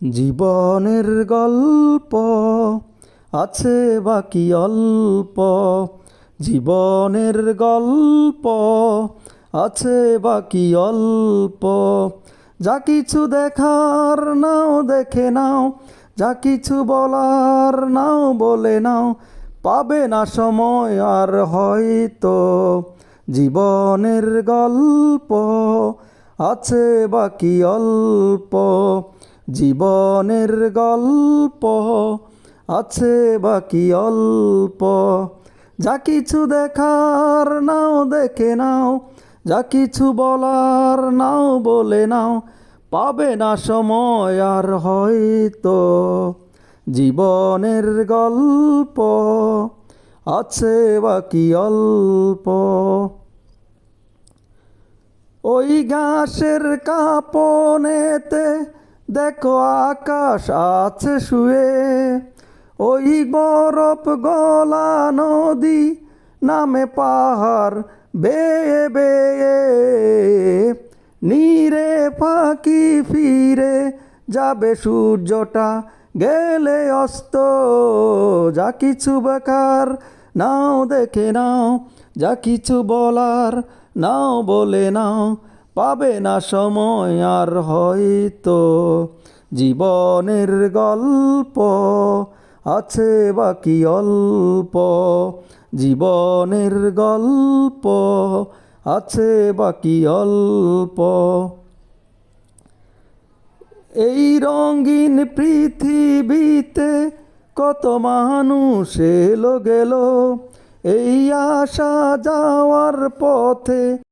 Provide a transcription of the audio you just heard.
জীবনের গল্প আছে বাকি অল্প, জীবনের গল্প আছে বাকি অল্প। যা কিছু দেখার নাও দেখে নাও, যা কিছু বলার নাও বলে নাও, পাবে না সময় আর হয়তো। জীবনের গল্প আছে বাকি অল্প, জীবনের গল্প আছে বাকি অল্প। যা কিছু দেখার নাও দেখে নাও, যা কিছু বলার নাও বলে নাও, পাবে না সময় আর হয়তো। জীবনের গল্প আছে বাকি অল্প। ওই ঘাসের কাঁপনেতে দেখো আকাশ আছে শুয়ে, ওই বরফ গলা নদী নামে পাহাড় বেয়ে বেয়ে। নীরে ফাঁকি ফিরে যাবে সূর্যটা গেলে অস্ত। যা কিছু বেকার নাও দেখে নাও, যা কিছু বলার নাও বলে নাও, পাবে না সময় আর হয়তো। জীবনের গল্প আছে বাকি অল্প, জীবনের গল্প আছে বাকি অল্প। এই রঙিন পৃথিবীতে কত মানুষ এলো গেল, এই আসা যাওয়ার পথে